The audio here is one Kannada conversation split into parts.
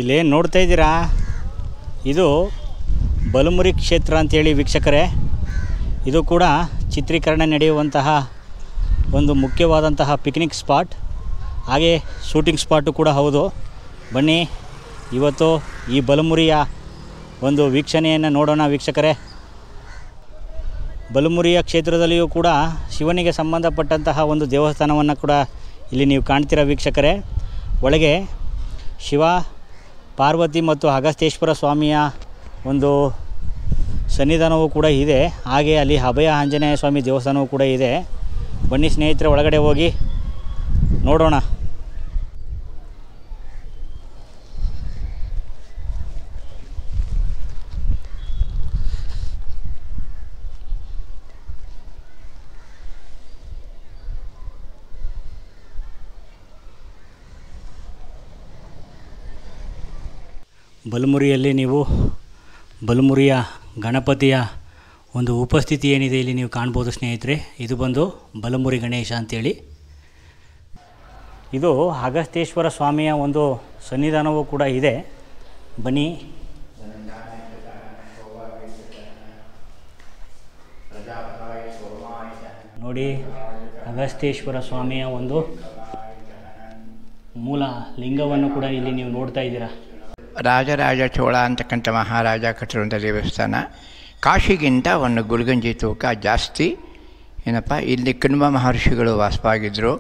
ಇಲ್ಲೇನು ನೋಡ್ತಾ ಇದ್ದೀರಾ, ಇದು ಬಲಮುರಿ ಕ್ಷೇತ್ರ ಅಂತೇಳಿ ವೀಕ್ಷಕರೇ. ಇದು ಕೂಡ ಚಿತ್ರೀಕರಣ ನಡೆಯುವಂತಹ ಒಂದು ಮುಖ್ಯವಾದಂತಹ ಪಿಕ್ನಿಕ್ ಸ್ಪಾಟ್, ಹಾಗೆ ಶೂಟಿಂಗ್ ಸ್ಪಾಟು ಕೂಡ ಹೌದು. ಬನ್ನಿ ಇವತ್ತು ಈ ಬಲಮುರಿಯ ಒಂದು ವೀಕ್ಷಣೆಯನ್ನು ನೋಡೋಣ ವೀಕ್ಷಕರೇ. ಬಲಮುರಿಯ ಕ್ಷೇತ್ರದಲ್ಲಿಯೂ ಕೂಡ ಶಿವನಿಗೆ ಸಂಬಂಧಪಟ್ಟಂತಹ ಒಂದು ದೇವಸ್ಥಾನವನ್ನು ಕೂಡ ಇಲ್ಲಿ ನೀವು ಕಾಣ್ತೀರಾ ವೀಕ್ಷಕರೇ. ಒಳಗೆ ಶಿವ, ಪಾರ್ವತಿ ಮತ್ತು ಅಗಸ್ತ್ಯೇಶ್ವರ ಸ್ವಾಮಿಯ ಒಂದು ಸನ್ನಿಧಾನವೂ ಕೂಡ ಇದೆ. ಹಾಗೆ ಅಲ್ಲಿ ಅಭಯ ಆಂಜನೇಯ ಸ್ವಾಮಿ ದೇವಸ್ಥಾನವೂ ಕೂಡ ಇದೆ. ಬನ್ನಿ ಸ್ನೇಹಿತರೆ, ಒಳಗಡೆ ಹೋಗಿ ನೋಡೋಣ. ಬಲಮುರಿಯಲ್ಲಿ ನೀವು ಬಲಮುರಿಯ ಗಣಪತಿಯ ಒಂದು ಉಪಸ್ಥಿತಿ ಏನಿದೆ ಇಲ್ಲಿ ನೀವು ಕಾಣ್ಬೋದು ಸ್ನೇಹಿತರೆ. ಇದು ಬಂದು ಬಲಮುರಿ ಗಣೇಶ ಅಂತೇಳಿ. ಇದು ಅಗಸ್ತ್ಯೇಶ್ವರ ಸ್ವಾಮಿಯ ಒಂದು ಸನ್ನಿಧಾನವೂ ಕೂಡ ಇದೆ. ಬನ್ನಿ ನೋಡಿ, ಅಗಸ್ತ್ಯೇಶ್ವರ ಸ್ವಾಮಿಯ ಒಂದು ಮೂಲ ಲಿಂಗವನ್ನು ಕೂಡ ಇಲ್ಲಿ ನೀವು ನೋಡ್ತಾ ಇದ್ದೀರಾ. ರಾಜರಾಜ ಚೋಳ ಅಂತಕ್ಕಂಥ ಮಹಾರಾಜ ಕಟ್ಟಿರುವಂಥ ದೇವಸ್ಥಾನ. ಕಾಶಿಗಿಂತ ಒಂದು ಗುಲ್ಗಂಜಿ ತೂಕ ಜಾಸ್ತಿ. ಏನಪ್ಪ, ಇಲ್ಲಿ ಕಣ್ವ ಮಹರ್ಷಿಗಳು ವಾಸವಾಗಿದ್ದರು,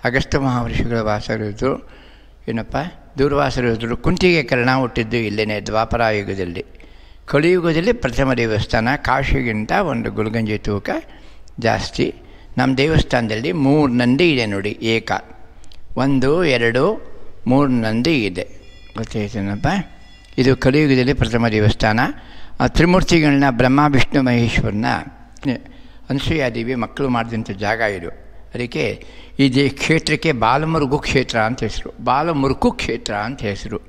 ಅಗಸ್ತ್ಯ ಮಹರ್ಷಿಗಳು ವಾಸವಿದ್ದರು, ಏನಪ್ಪ ದೂರ್ವಾಸರಿದ್ದರು. ಕುಂತಿಗೆ ಕರ್ಣ ಹುಟ್ಟಿದ್ದು ಇಲ್ಲೇ ದ್ವಾಪರ ಯುಗದಲ್ಲಿ. ಕಲಿಯುಗದಲ್ಲಿ ಪ್ರಥಮ ದೇವಸ್ಥಾನ. ಕಾಶಿಗಿಂತ ಒಂದು ಗುಲ್ಗಂಜಿ ತೂಕ ಜಾಸ್ತಿ. ನಮ್ಮ ದೇವಸ್ಥಾನದಲ್ಲಿ 3 ನಂದಿ ಇದೆ ನೋಡಿ, ಏಕ 1 2 3 ನಂದಿ ಇದೆ, ಗೊತ್ತಾಯ್ತೇನಪ್ಪ. ಇದು ಕಲಿಯುಗದಲ್ಲಿ ಪ್ರಥಮ ದೇವಸ್ಥಾನ. ತ್ರಿಮೂರ್ತಿಗಳನ್ನ ಬ್ರಹ್ಮ ವಿಷ್ಣು ಮಹೇಶ್ವರನ ಅನಸೂಯಾದೇವಿ ಮಕ್ಕಳು ಮಾಡಿದಂಥ ಜಾಗ ಇದು. ಅದಕ್ಕೆ ಈ ಕ್ಷೇತ್ರಕ್ಕೆ ಬಾಲಮುರುಗು ಕ್ಷೇತ್ರ ಅಂತ ಹೆಸರು, ಬಾಲಮುರುಕು ಕ್ಷೇತ್ರ ಅಂತ ಹೆಸರು,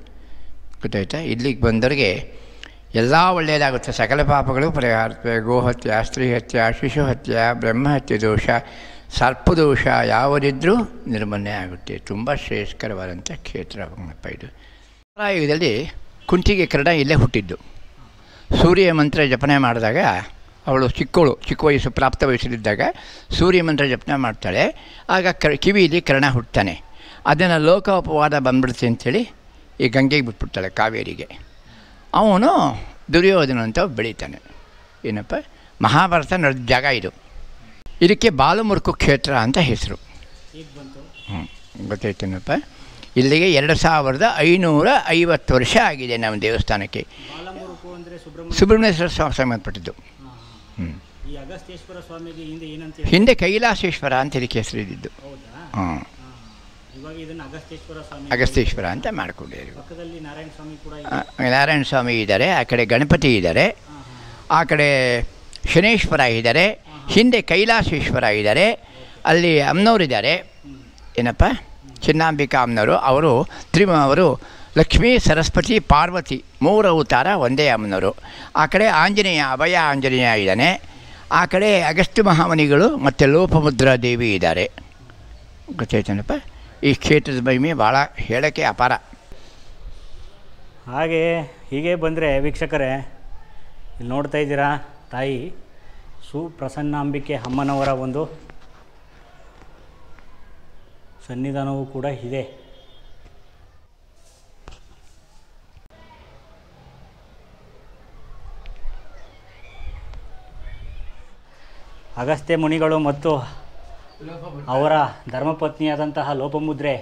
ಗೊತ್ತಾಯ್ತಾ. ಇಲ್ಲಿಗೆ ಬಂದವರಿಗೆ ಎಲ್ಲ ಒಳ್ಳೆಯದಾಗುತ್ತೆ, ಸಕಲ ಪಾಪಗಳು ಪರಿಹಾರ. ಗೋಹತ್ಯ, ಸ್ತ್ರೀಹತ್ಯ, ಶಿಶುಹತ್ಯ, ಬ್ರಹ್ಮಹತ್ಯೆ ದೋಷ, ಸರ್ಪದೋಷ ಯಾವುದಿದ್ರೂ ನಿರ್ಮೂಲನೆ ಆಗುತ್ತೆ. ತುಂಬ ಶ್ರೇಷ್ಠಕರವಾದಂಥ ಕ್ಷೇತ್ರಪ್ಪ ಇದು. ಯುಗದಲ್ಲಿ ಕುಂತಿಗೆ ಕರ್ಣ ಇಲ್ಲೇ ಹುಟ್ಟಿದ್ದು. ಸೂರ್ಯ ಮಂತ್ರ ಜಪನೆ ಮಾಡಿದಾಗ ಅವಳು ಚಿಕ್ಕ ವಯಸ್ಸು, ಪ್ರಾಪ್ತ ವಯಸ್ಸಲ್ಲಿದ್ದಾಗ ಸೂರ್ಯ ಮಂತ್ರ ಜಪನೆ ಮಾಡ್ತಾಳೆ. ಆಗ ಕಿವಿಯಲ್ಲಿ ಕರ್ಣ ಹುಟ್ಟುತ್ತಾನೆ. ಅದನ್ನು ಲೋಕೋಪವಾದ ಬಂದ್ಬಿಡುತ್ತೆ ಅಂಥೇಳಿ ಈ ಗಂಗೆಗೆ ಬಿಟ್ಬಿಡ್ತಾಳೆ, ಕಾವೇರಿಗೆ. ಅವನು ದುರ್ಯೋಧನ ಅಂತ ಬೆಳೀತಾನೆ. ಏನಪ್ಪ, ಮಹಾಭಾರತ ನಡೆದ ಜಾಗ ಇದು. ಇದಕ್ಕೆ ಬಾಲಮುರುಕು ಕ್ಷೇತ್ರ ಅಂತ ಹೆಸರು. ಗೊತ್ತಾಯ್ತೇನಪ್ಪ. ಇಲ್ಲಿಗೆ 2550 ವರ್ಷ ಆಗಿದೆ ನಮ್ಮ ದೇವಸ್ಥಾನಕ್ಕೆ. ಸುಬ್ರಹ್ಮಣ್ಯೇಶ್ವರ ಸ್ವಾಮಿ ಸಂಬಂಧಪಟ್ಟಿದ್ದು. ಹಿಂದೆ ಕೈಲಾಸೇಶ್ವರ ಅಂತ ಇದಕ್ಕೆ ಹೆಸರಿದ್ದು. ಅಗಸ್ತ್ಯೇಶ್ವರ ಅಂತ ಮಾಡಿಕೊಂಡಿದ್ದೀವಿ. ನಾರಾಯಣ ಸ್ವಾಮಿ ಇದ್ದಾರೆ, ಆ ಕಡೆ ಗಣಪತಿ ಇದ್ದಾರೆ, ಆ ಕಡೆ ಶನೇಶ್ವರ ಇದ್ದಾರೆ, ಹಿಂದೆ ಕೈಲಾಸೇಶ್ವರ ಇದ್ದಾರೆ, ಅಲ್ಲಿ ಅಮ್ಮನವರಿದ್ದಾರೆ. ಏನಪ್ಪ, ಚಿನ್ನಾಂಬಿಕಾ ಅಮ್ಮನವರು. ಅವರು ಲಕ್ಷ್ಮೀ, ಸರಸ್ವತಿ, ಪಾರ್ವತಿ 3 ಅವತಾರ ಒಂದೇ ಅಮ್ಮನವರು. ಆ ಕಡೆ ಆಂಜನೇಯ, ಅಭಯ ಆಂಜನೇಯ ಇದ್ದಾನೆ. ಆ ಕಡೆ ಅಗಸ್ತ್ಯ ಮಹಾಮುನಿಗಳು ಮತ್ತು ಲೋಪಮುದ್ರಾ ದೇವಿ ಇದ್ದಾರೆ. ಗೊತ್ತಾಯ್ತೇನಪ್ಪ. ಈ ಕ್ಷೇತ್ರದ ಮಹಿಮೆ ಭಾಳ ಹೇಳೋಕ್ಕೆ ಅಪಾರ. ಹಾಗೆ ಹೀಗೆ ಬಂದರೆ ವೀಕ್ಷಕರೇ, ಇಲ್ಲಿ ನೋಡ್ತಾ ಇದ್ದೀರಾ, ತಾಯಿ ಸುಪ್ರಸನ್ನಾಂಬಿಕೆ ಅಮ್ಮನವರ ಒಂದು ಸನ್ನಿಧಾನವೂ ಕೂಡ ಇದೆ. ಅಗಸ್ತ್ಯ ಮುನಿಗಳು ಮತ್ತು ಅವರ ಧರ್ಮಪತ್ನಿಯಾದಂತಹ ಲೋಪಮುದ್ರೆ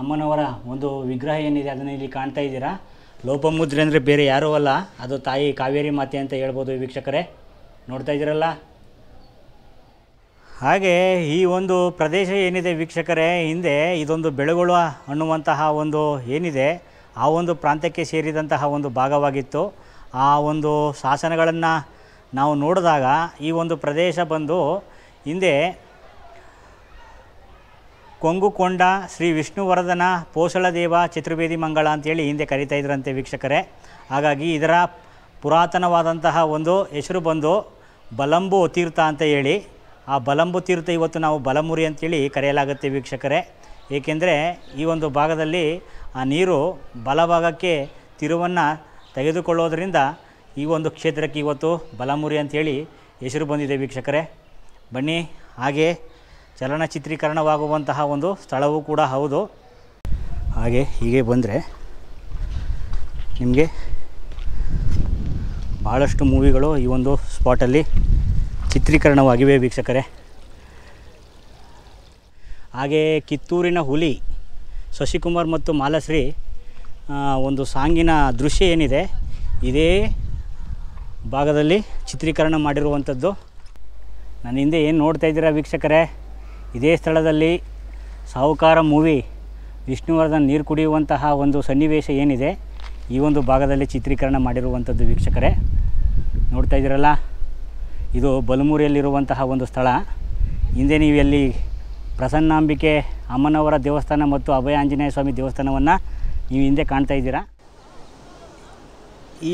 ಅಮ್ಮನವರ ಒಂದು ವಿಗ್ರಹ ಏನಿದೆ ಅದನ್ನು ಇಲ್ಲಿ ಕಾಣ್ತಾ ಇದ್ದೀರಾ. ಲೋಪಮುದ್ರೆ ಅಂದರೆ ಬೇರೆ ಯಾರೂ ಅಲ್ಲ, ಅದು ತಾಯಿ ಕಾವೇರಿ ಮಾತೆ ಅಂತ ಹೇಳ್ಬೋದು ವೀಕ್ಷಕರೇ. ನೋಡ್ತಾ ಇದ್ದೀರಲ್ಲ. ಹಾಗೆ ಈ ಒಂದು ಪ್ರದೇಶ ಏನಿದೆ ವೀಕ್ಷಕರೇ, ಹಿಂದೆ ಇದೊಂದು ಬೆಳಗೊಳ ಅನ್ನುವಂತಹ ಒಂದು ಏನಿದೆ ಆ ಒಂದು ಪ್ರಾಂತ್ಯಕ್ಕೆ ಸೇರಿದಂತಹ ಒಂದು ಭಾಗವಾಗಿತ್ತು. ಆ ಒಂದು ಶಾಸನಗಳನ್ನು ನಾವು ನೋಡಿದಾಗ ಈ ಒಂದು ಪ್ರದೇಶ ಬಂದು ಹಿಂದೆ ಕೊಂಗುಕೊಂಡ ಶ್ರೀ ವಿಷ್ಣುವರ್ಧನ ಪೋಷಳದೇವ ಚತುರ್ವೇದಿ ಮಂಗಳ ಅಂತೇಳಿ ಹಿಂದೆ ಕರೀತಾ ಇದ್ರಂತೆ ವೀಕ್ಷಕರೇ. ಹಾಗಾಗಿ ಇದರ ಪುರಾತನವಾದಂತಹ ಒಂದು ಹೆಸರು ಬಂದು ಬಲಂಬು ತೀರ್ಥ ಅಂತ ಹೇಳಿ, ಆ ಬಲಂಬು ತೀರ್ಥ ಇವತ್ತು ನಾವು ಬಲಮುರಿ ಅಂತೇಳಿ ಕರೆಯಲಾಗುತ್ತೆ ವೀಕ್ಷಕರೇ. ಏಕೆಂದರೆ ಈ ಒಂದು ಭಾಗದಲ್ಲಿ ಆ ನೀರು ಬಲಭಾಗಕ್ಕೆ ತಿರುವನ್ನು ತೆಗೆದುಕೊಳ್ಳೋದರಿಂದ ಈ ಒಂದು ಕ್ಷೇತ್ರಕ್ಕೆ ಇವತ್ತು ಬಲಮುರಿ ಅಂಥೇಳಿ ಹೆಸರು ಬಂದಿದೆ ವೀಕ್ಷಕರೇ. ಬನ್ನಿ, ಹಾಗೆ ಚಲನಚಿತ್ರೀಕರಣವಾಗುವಂತಹ ಒಂದು ಸ್ಥಳವೂ ಕೂಡ ಹೌದು. ಹಾಗೆ ಹೀಗೆ ಬಂದರೆ ನಿಮಗೆ ಭಾಳಷ್ಟು ಮೂವಿಗಳು ಈ ಒಂದು ಸ್ಪಾಟಲ್ಲಿ ಚಿತ್ರೀಕರಣವಾಗಿವೆ ವೀಕ್ಷಕರೇ. ಹಾಗೆ ಕಿತ್ತೂರಿನ ಹುಲಿ ಶಶಿಕುಮಾರ್ ಮತ್ತು ಮಾಲಾಶ್ರೀ ಒಂದು ಸಾಂಗಿನ ದೃಶ್ಯ ಏನಿದೆ ಇದೇ ಭಾಗದಲ್ಲಿ ಚಿತ್ರೀಕರಣ ಮಾಡಿರುವಂಥದ್ದು. ನನ್ನ ಹಿಂದೆ ಏನು ನೋಡ್ತಾ ಇದ್ದೀರಾ ವೀಕ್ಷಕರೇ, ಇದೇ ಸ್ಥಳದಲ್ಲಿ ಸಾಹುಕಾರ ಮೂವಿ ವಿಷ್ಣುವರ್ಧನ್ ನೀರು ಕುಡಿಯುವಂತಹ ಒಂದು ಸನ್ನಿವೇಶ ಏನಿದೆ ಈ ಒಂದು ಭಾಗದಲ್ಲಿ ಚಿತ್ರೀಕರಣ ಮಾಡಿರುವಂಥದ್ದು ವೀಕ್ಷಕರೇ. ನೋಡ್ತಾ ಇದ್ದೀರಲ್ಲ, ಇದು ಬಲಮುರಿಯಲ್ಲಿರುವಂತಹ ಒಂದು ಸ್ಥಳ. ಹಿಂದೆ ನೀವು ಎಲ್ಲಿ ಪ್ರಸನ್ನಾಂಬಿಕೆ ಅಮ್ಮನವರ ದೇವಸ್ಥಾನ ಮತ್ತು ಅಭಯ ಆಂಜನೇಯ ಸ್ವಾಮಿ ದೇವಸ್ಥಾನವನ್ನು ನೀವು ಹಿಂದೆ ಕಾಣ್ತಾ ಇದ್ದೀರಾ.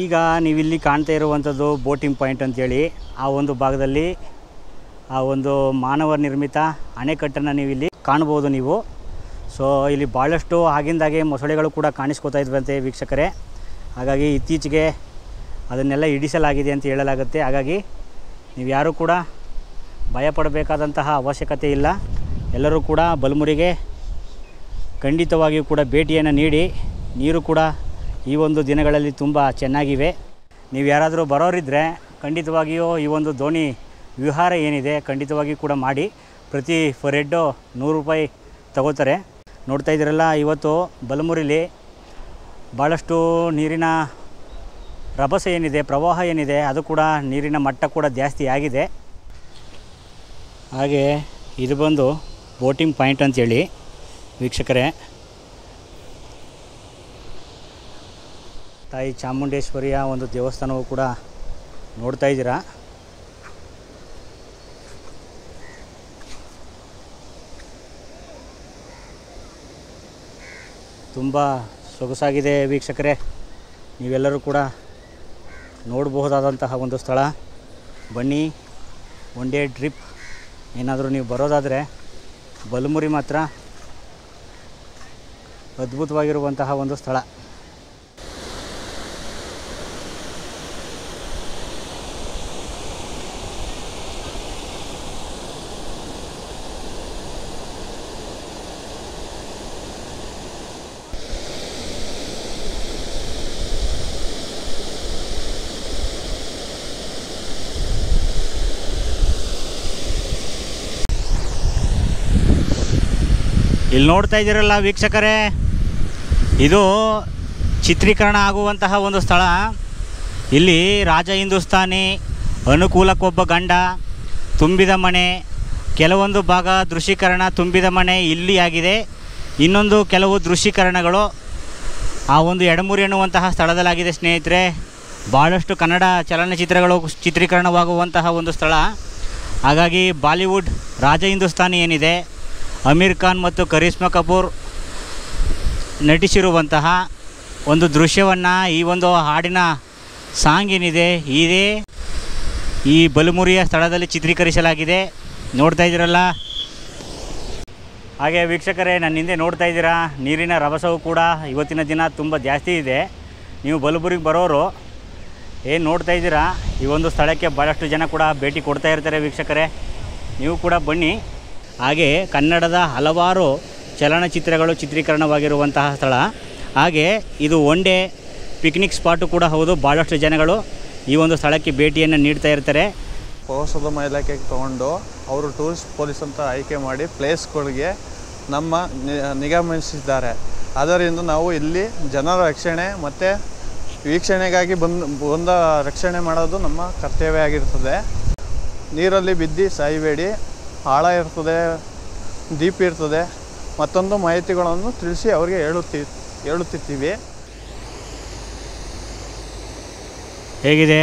ಈಗ ನೀವಿಲ್ಲಿ ಕಾಣ್ತಾ ಇರುವಂಥದ್ದು ಬೋಟಿಂಗ್ ಪಾಯಿಂಟ್ ಅಂತೇಳಿ, ಆ ಒಂದು ಭಾಗದಲ್ಲಿ ಆ ಒಂದು ಮಾನವ ನಿರ್ಮಿತ ಅಣೆಕಟ್ಟನ್ನು ನೀವಿಲ್ಲಿ ಕಾಣ್ಬೋದು ನೀವು. ಸೊ ಇಲ್ಲಿ ಭಾಳಷ್ಟು ಆಗಿಂದಾಗೆ ಮೊಸಳೆಗಳು ಕೂಡ ಕಾಣಿಸ್ಕೋತಾ ಇದ್ವಂತೆ ವೀಕ್ಷಕರೇ. ಹಾಗಾಗಿ ಇತ್ತೀಚೆಗೆ ಅದನ್ನೆಲ್ಲ ಇಡಿಸಲಾಗಿದೆ ಅಂತ ಹೇಳಲಾಗುತ್ತೆ. ಹಾಗಾಗಿ ನೀವು ಯಾರೂ ಕೂಡ ಭಯಪಡಬೇಕಾದಂತಹ ಅವಶ್ಯಕತೆ ಇಲ್ಲ. ಎಲ್ಲರೂ ಕೂಡ ಬಲಮುರಿಗೆ ಖಂಡಿತವಾಗಿಯೂ ಕೂಡ ಭೇಟಿಯನ್ನು ನೀಡಿ. ನೀರು ಕೂಡ ಈ ಒಂದು ದಿನಗಳಲ್ಲಿ ತುಂಬ ಚೆನ್ನಾಗಿವೆ. ನೀವು ಯಾರಾದರೂ ಬರೋರಿದ್ದರೆ ಖಂಡಿತವಾಗಿಯೂ ಈ ಒಂದು ದೋಣಿ ವಿಹಾರ ಏನಿದೆ ಖಂಡಿತವಾಗಿಯೂ ಕೂಡ ಮಾಡಿ. ಪ್ರತಿ ಫರ್ ಹೆಡ್ಡು 100 ರೂಪಾಯಿ ತಗೋತಾರೆ. ನೋಡ್ತಾ ಇದ್ದೀರಲ್ಲ, ಇವತ್ತು ಬಲಮುರಿಲಿ ಭಾಳಷ್ಟು ನೀರಿನ ರಭಸ ಏನಿದೆ, ಪ್ರವಾಹ ಏನಿದೆ, ಅದು ಕೂಡ ನೀರಿನ ಮಟ್ಟ ಕೂಡ ಜಾಸ್ತಿ ಆಗಿದೆ. ಹಾಗೆ ಇದು ಬಂದು ಬೋಟಿಂಗ್ ಪಾಯಿಂಟ್ ಅಂತೇಳಿ ವೀಕ್ಷಕರೇ. ತಾಯಿ ಚಾಮುಂಡೇಶ್ವರಿಯ ಒಂದು ದೇವಸ್ಥಾನವೂ ಕೂಡ ನೋಡ್ತಾ ಇದ್ದೀರಾ. ತುಂಬ ಸೊಗಸಾಗಿದೆ ವೀಕ್ಷಕರೇ. ನೀವೆಲ್ಲರೂ ಕೂಡ ನೋಡಬಹುದಾದಂತಹ ಒಂದು ಸ್ಥಳ. ಬನ್ನಿ, ಒನ್ ಡೇ ಟ್ರಿಪ್ ಏನಾದರೂ ನೀವು ಬರೋದಾದರೆ ಬಲಮುರಿ ಮಾತ್ರ ಅದ್ಭುತವಾಗಿರುವಂತಹ ಒಂದು ಸ್ಥಳ. ಇಲ್ಲಿ ನೋಡ್ತಾ ಇದ್ದೀರಲ್ಲ ವೀಕ್ಷಕರೇ, ಇದು ಚಿತ್ರೀಕರಣ ಆಗುವಂತಹ ಒಂದು ಸ್ಥಳ. ಇಲ್ಲಿ ರಾಜ ಹಿಂದೂಸ್ತಾನಿ, ಅನುಕೂಲಕ್ಕೊಬ್ಬ ಗಂಡ, ತುಂಬಿದ ಮನೆ, ಕೆಲವೊಂದು ಭಾಗ ದೃಶ್ಯೀಕರಣ ತುಂಬಿದ ಮನೆ ಇಲ್ಲಿ ಆಗಿದೆ. ಇನ್ನೊಂದು ಕೆಲವು ದೃಶ್ಯೀಕರಣಗಳು ಆ ಒಂದು ಎಡಮುರಿ ಎನ್ನುವಂತಹ ಸ್ಥಳದಲ್ಲಾಗಿದೆ ಸ್ನೇಹಿತರೆ. ಭಾಳಷ್ಟು ಕನ್ನಡ ಚಲನಚಿತ್ರಗಳು ಚಿತ್ರೀಕರಣವಾಗುವಂತಹ ಒಂದು ಸ್ಥಳ. ಹಾಗಾಗಿ ಬಾಲಿವುಡ್ ರಾಜ ಹಿಂದೂಸ್ತಾನಿ ಏನಿದೆ, ಅಮೀರ್ ಖಾನ್ ಮತ್ತು ಕರಿಷ್ಮಾ ಕಪೂರ್ ನಟಿಸಿರುವಂತಹ ಒಂದು ದೃಶ್ಯವನ್ನು ಈ ಒಂದು ಹಾಡಿನ ಸಾಂಗ್ ಏನಿದೆ ಇದೇ ಈ ಬಲಮುರಿಯ ಸ್ಥಳದಲ್ಲಿ ಚಿತ್ರೀಕರಿಸಲಾಗಿದೆ. ನೋಡ್ತಾ ಇದ್ದೀರಲ್ಲ. ಹಾಗೆ ವೀಕ್ಷಕರೇ, ನನ್ನ ಹಿಂದೆ ನೋಡ್ತಾ ಇದ್ದೀರಾ, ನೀರಿನ ರಭಸವೂ ಕೂಡ ಇವತ್ತಿನ ದಿನ ತುಂಬ ಜಾಸ್ತಿ ಇದೆ. ನೀವು ಬಲಮುರಿಗೆ ಬರೋರು ಏನು ನೋಡ್ತಾ ಇದ್ದೀರಾ, ಈ ಒಂದು ಸ್ಥಳಕ್ಕೆ ಭಾಳಷ್ಟು ಜನ ಕೂಡ ಭೇಟಿ ಕೊಡ್ತಾ ಇರ್ತಾರೆ ವೀಕ್ಷಕರೇ. ನೀವು ಕೂಡ ಬನ್ನಿ. ಹಾಗೆ ಕನ್ನಡದ ಹಲವಾರು ಚಲನಚಿತ್ರಗಳು ಚಿತ್ರೀಕರಣವಾಗಿರುವಂತಹ ಸ್ಥಳ. ಹಾಗೆ ಇದು ಒನ್ ಡೇ ಪಿಕ್ನಿಕ್ ಸ್ಪಾಟು ಕೂಡ ಹೌದು. ಭಾಳಷ್ಟು ಜನಗಳು ಈ ಒಂದು ಸ್ಥಳಕ್ಕೆ ಭೇಟಿಯನ್ನು ನೀಡ್ತಾ ಇರ್ತಾರೆ. ಪ್ರವಾಸೋದ್ಯಮ ಇಲಾಖೆಗೆ ತೊಗೊಂಡು ಅವರು ಟೂರಿಸ್ಟ್ ಪೊಲೀಸ್ ಅಂತ ಆಯ್ಕೆ ಮಾಡಿ ಪ್ಲೇಸ್ಗಳಿಗೆ ನಮ್ಮ ನಿಗಮಿಸಿದ್ದಾರೆ. ಅದರಿಂದ ನಾವು ಇಲ್ಲಿ ಜನರ ರಕ್ಷಣೆ ಮತ್ತು ವೀಕ್ಷಣೆಗಾಗಿ ಬಂದ ರಕ್ಷಣೆ ಮಾಡೋದು ನಮ್ಮ ಕರ್ತವ್ಯ ಆಗಿರ್ತದೆ. ನೀರಲ್ಲಿ ಬಿದ್ದು ಸಾಯಬೇಡಿ, ಆಳ ಇರ್ತದೆ, ದೀಪ ಇರ್ತದೆ, ಮತ್ತೊಂದು ಮಾಹಿತಿಗಳನ್ನು ತಿಳಿಸಿ ಅವರಿಗೆ ಹೇಳುತ್ತಿರ್ತೀವಿ. ಹೇಗಿದೆ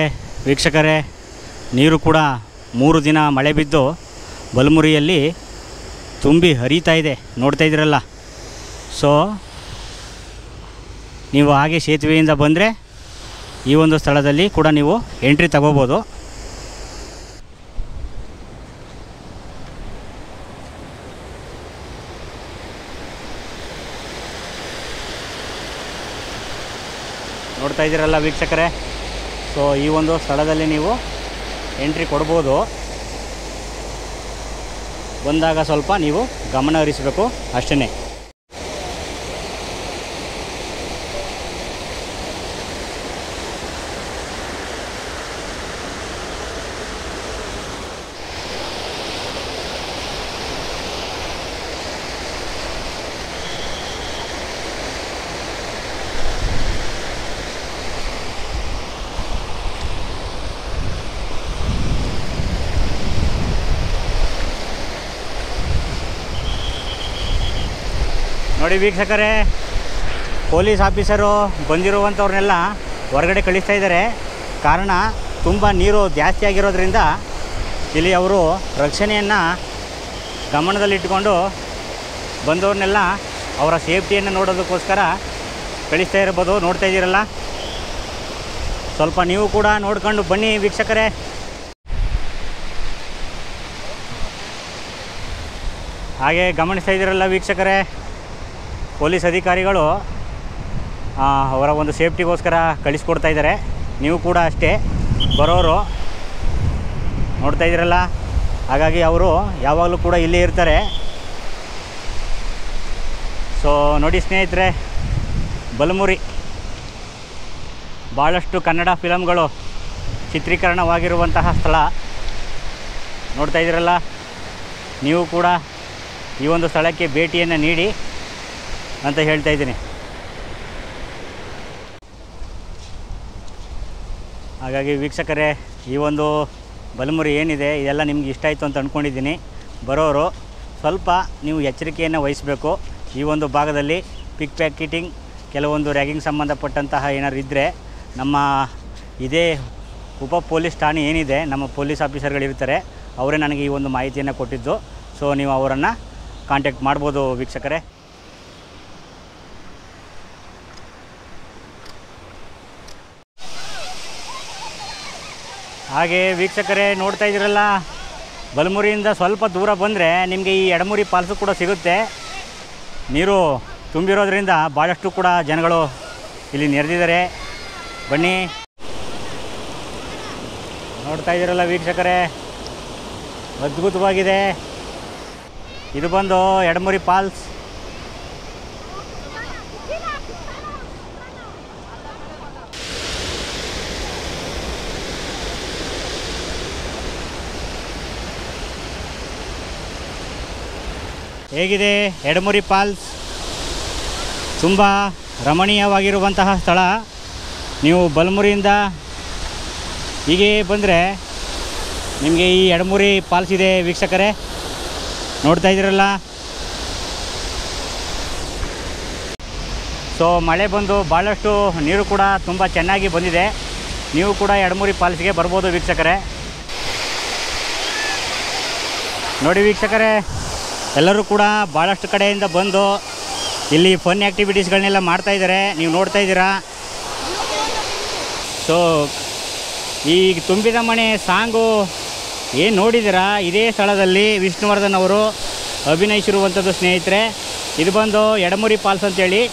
ವೀಕ್ಷಕರೇ, ನೀರು ಕೂಡ 3 ದಿನ ಮಳೆ ಬಿದ್ದು ಬಲಮುರಿಯಲ್ಲಿ ತುಂಬಿ ಹರಿತಾ ಇದೆ. ನೋಡ್ತಾ ಇದ್ದೀರಲ್ಲ. ಸೊ ನೀವು ಹಾಗೆ ಸೇತುವೆಯಿಂದ ಬಂದರೆ ಈ ಒಂದು ಸ್ಥಳದಲ್ಲಿ ಕೂಡ ನೀವು ಎಂಟ್ರಿ ತಗೋಬೋದು. ನೋಡ್ತಾ ಇದ್ದೀರಲ್ಲ ವೀಕ್ಷಕರೇ. ಸೊ ಈ ಒಂದು ಸ್ಥಳದಲ್ಲಿ ನೀವು ಎಂಟ್ರಿ ಕೊಡ್ಬೋದು. ಬಂದಾಗ ಸ್ವಲ್ಪ ನೀವು ಗಮನ ಹರಿಸಬೇಕು ಅಷ್ಟೇ. ನೋಡಿ ವೀಕ್ಷಕರೇ, ಪೊಲೀಸ್ ಆಫೀಸರು ಬಂದಿರುವಂಥವ್ರನ್ನೆಲ್ಲ ಹೊರಗಡೆ ಕಳಿಸ್ತಾ ಇದ್ದಾರೆ. ಕಾರಣ ತುಂಬ ನೀರು ಜಾಸ್ತಿ ಆಗಿರೋದ್ರಿಂದ ಇಲ್ಲಿ ಅವರು ರಕ್ಷಣೆಯನ್ನು ಗಮನದಲ್ಲಿಟ್ಟುಕೊಂಡು ಬಂದವ್ರನ್ನೆಲ್ಲ ಅವರ ಸೇಫ್ಟಿಯನ್ನು ನೋಡೋದಕ್ಕೋಸ್ಕರ ಕಳಿಸ್ತಾ ಇರ್ಬೋದು. ನೋಡ್ತಾ ಇದ್ದೀರಲ್ಲ, ಸ್ವಲ್ಪ ನೀವು ಕೂಡ ನೋಡ್ಕೊಂಡು ಬನ್ನಿ ವೀಕ್ಷಕರೇ. ಹಾಗೆ ಗಮನಿಸ್ತಾ ಇದ್ದೀರಲ್ಲ ವೀಕ್ಷಕರೇ, ಪೊಲೀಸ್ ಅಧಿಕಾರಿಗಳು ಅವರ ಒಂದು ಸೇಫ್ಟಿಗೋಸ್ಕರ ಕಳಿಸ್ಕೊಡ್ತಾ ಇದ್ದಾರೆ. ನೀವು ಕೂಡ ಅಷ್ಟೇ ಬರೋರು ನೋಡ್ತಾ ಇದ್ದೀರಲ್ಲ. ಹಾಗಾಗಿ ಅವರು ಯಾವಾಗಲೂ ಕೂಡ ಇಲ್ಲೇ ಇರ್ತಾರೆ. ಸೊ ನೋಡಿ ಸ್ನೇಹಿತರೆ, ಬಲಮುರಿ ಭಾಳಷ್ಟು ಕನ್ನಡ ಫಿಲಮ್ಗಳು ಚಿತ್ರೀಕರಣವಾಗಿರುವಂತಹ ಸ್ಥಳ ನೋಡ್ತಾ ಇದ್ದೀರಲ್ಲ. ನೀವು ಕೂಡ ಈ ಒಂದು ಸ್ಥಳಕ್ಕೆ ಭೇಟಿಯನ್ನು ನೀಡಿ ಅಂತ ಹೇಳ್ತಾ ಇದ್ದೀನಿ. ಹಾಗಾಗಿ ವೀಕ್ಷಕರೇ, ಈ ಒಂದು ಬಲಮುರಿ ಏನಿದೆ ಇದೆಲ್ಲ ನಿಮ್ಗೆ ಇಷ್ಟ ಆಯಿತು ಅಂತ ಅಂದ್ಕೊಂಡಿದ್ದೀನಿ. ಬರೋರು ಸ್ವಲ್ಪ ನೀವು ಎಚ್ಚರಿಕೆಯನ್ನು ವಹಿಸಬೇಕು. ಈ ಒಂದು ಭಾಗದಲ್ಲಿ ಪಿಕ್ ಪ್ಯಾಕೆಟಿಂಗ್, ಕೆಲವೊಂದು ರ್ಯಾಗಿಂಗ್ ಸಂಬಂಧಪಟ್ಟಂತಹ ಏನಾದ್ರು ಇದ್ದರೆ ನಮ್ಮ ಇದೇ ಉಪ ಪೊಲೀಸ್ ಠಾಣೆ ಏನಿದೆ, ನಮ್ಮ ಪೊಲೀಸ್ ಆಫೀಸರ್ಗಳಿರ್ತಾರೆ, ಅವರೇ ನನಗೆ ಈ ಒಂದು ಮಾಹಿತಿಯನ್ನು ಕೊಟ್ಟಿದ್ದು. ಸೊ ನೀವು ಅವರನ್ನು ಕಾಂಟ್ಯಾಕ್ಟ್ ಮಾಡ್ಬೋದು ವೀಕ್ಷಕರೇ. ಹಾಗೆ ವೀಕ್ಷಕರೇ ನೋಡ್ತಾ ಇದ್ದೀರಲ್ಲ, ಬಲಮುರಿಯಿಂದ ಸ್ವಲ್ಪ ದೂರ ಬಂದರೆ ನಿಮಗೆ ಈ ಎಡಮುರಿ ಫಾಲ್ಸು ಕೂಡ ಸಿಗುತ್ತೆ. ನೀರು ತುಂಬಿರೋದ್ರಿಂದ ಭಾಳಷ್ಟು ಕೂಡ ಜನಗಳು ಇಲ್ಲಿ ನೆರೆದಿದ್ದಾರೆ. ಬನ್ನಿ, ನೋಡ್ತಾ ಇದ್ದೀರಲ್ಲ ವೀಕ್ಷಕರೇ, ಅದ್ಭುತವಾಗಿದೆ. ಇದು ಬಂದು ಎಡಮುರಿ ಫಾಲ್ಸ್. ಹೇಗಿದೆ ಎಡಮುರಿ ಫಾಲ್ಸ್? ತುಂಬ ರಮಣೀಯವಾಗಿರುವಂತಹ ಸ್ಥಳ. ನೀವು ಬಲಮುರಿಯಿಂದ ಹೀಗೆ ಬಂದರೆ ನಿಮಗೆ ಈ ಎಡಮುರಿ ಫಾಲ್ಸ್ ಇದೆ ವೀಕ್ಷಕರೇ, ನೋಡ್ತಾ ಇದ್ದೀರಲ್ಲ. ಸೊ ಮಳೆ ಬಂದು ಭಾಳಷ್ಟು ನೀರು ಕೂಡ ತುಂಬ ಚೆನ್ನಾಗಿ ಬಂದಿದೆ. ನೀವು ಕೂಡ ಎಡಮುರಿ ಫಾಲ್ಸ್ಗೆ ಬರ್ಬೋದು ವೀಕ್ಷಕರೇ. ನೋಡಿ ವೀಕ್ಷಕರೇ, ಎಲ್ಲರೂ ಕೂಡ ಭಾಳಷ್ಟು ಕಡೆಯಿಂದ ಬಂದು ಇಲ್ಲಿ ಫನ್ ಆ್ಯಕ್ಟಿವಿಟೀಸ್ಗಳನ್ನೆಲ್ಲ ಮಾಡ್ತಾಯಿದ್ದಾರೆ, ನೀವು ನೋಡ್ತಾ ಇದ್ದೀರಾ. ಸೊ ಈ ತುಂಬಿದ ಮನೆ ಸಾಂಗು ಏನು ನೋಡಿದ್ದೀರಾ, ಇದೇ ಸ್ಥಳದಲ್ಲಿ ವಿಷ್ಣುವರ್ಧನ್ ಅವರು ಅಭಿನಯಿಸಿರುವಂಥದ್ದು ಸ್ನೇಹಿತರೆ. ಇದು ಬಂದು ಎಡಮುರಿ ಫಾಲ್ಸ್ ಅಂತೇಳಿ.